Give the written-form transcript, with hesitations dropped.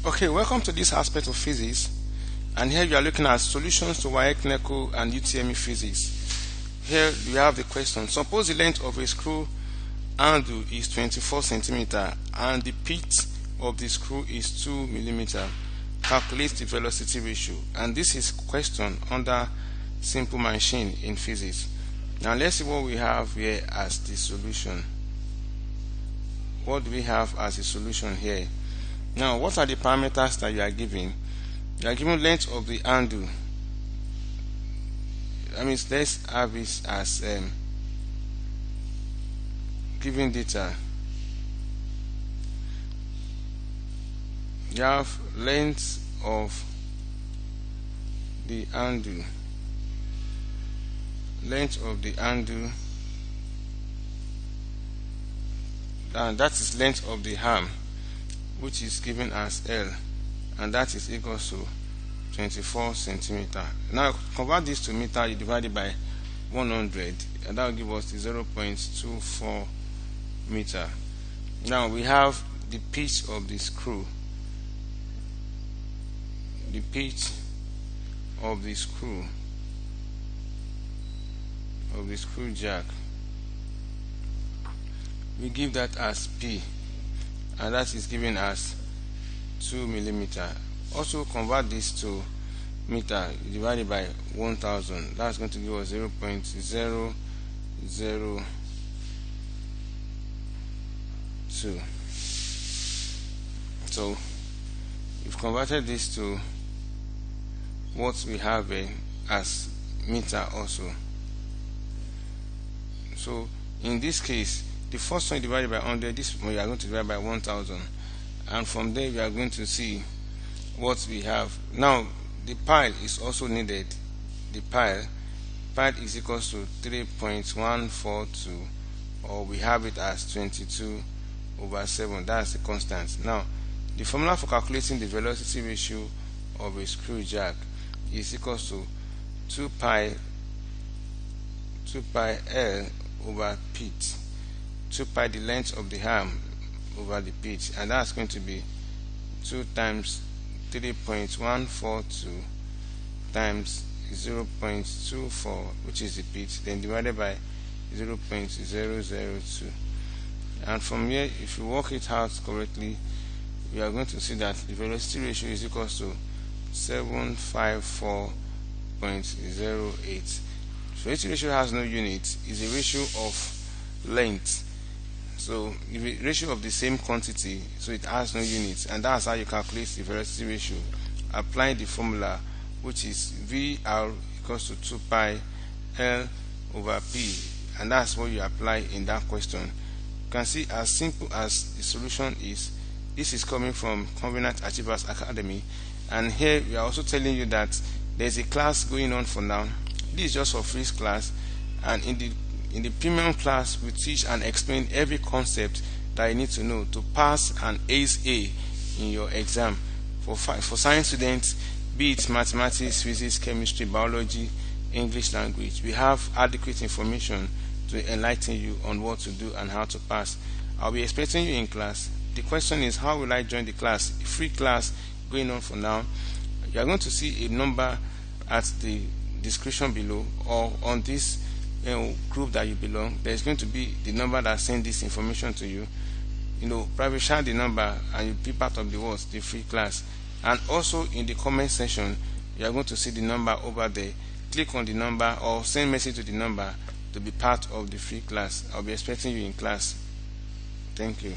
Okay, welcome to this aspect of physics, and here you are looking at solutions to Waec, Neco and Utme physics. Here we have the question: suppose the length of a screw handle is 24 cm and the pitch of the screw is 2 mm. Calculate the velocity ratio. And this is question under simple machine in physics. Now let's see what we have here as the solution. What do we have as a solution here? Now, what are the parameters that you are given? You are given length of the handle. That means let's have this as given data. You have length of the handle. Length of the handle, and that is length of the arm, which is given as L, and that is equal to 24 cm. Now convert this to meter. You divide it by 100, and that will give us the 0.24 meter. Now we have the pitch of the screw. The pitch of the screw jack, we give that as P, and that is given as 2 mm. Also convert this to meter. You divide it by 1000. That's going to give us 0.002. So we've converted this to what we have as meter also. So in this case, the first one divided by 100, this one we are going to divide by 1000, and from there we are going to see what we have. Now the pi is also needed. The pi is equal to 3.142, or we have it as 22/7. That's the constant. Now the formula for calculating the velocity ratio of a screw jack is equal to 2 pi L over pitch. 2 pi the length of the arm over the pitch, and that's going to be 2 times 3.142 times 0.24, which is the pitch, then divided by 0.002. And from here, if you work it out correctly, we are going to see that the velocity ratio is equal to 754.08. Velocity ratio has no unit. It's a ratio of length. So the ratio of the same quantity, so it has no units, and that's how you calculate the velocity ratio. Applying the formula, which is VR equals to 2 pi L over P, and that's what you apply in that question. You can see as simple as the solution is. This is coming from Covenant Achievers Academy, and here we are also telling you that there's a class going on for now. This is just for free class, and in the premium class we teach and explain every concept that you need to know to pass an Ace A in your exam. For science students, be it mathematics, physics, chemistry, biology, English language, we have adequate information to enlighten you on what to do and how to pass. I'll be expecting you in class. The question is, how will I join the class? A free class going on for now. You are going to see a number at the description below, or on this group that you belong. There's going to be the number that sends this information to you. Private share the number and you'll be part of the free class. And also in the comment section, you are going to see the number over there. Click on the number or send message to the number to be part of the free class. I'll be expecting you in class. Thank you.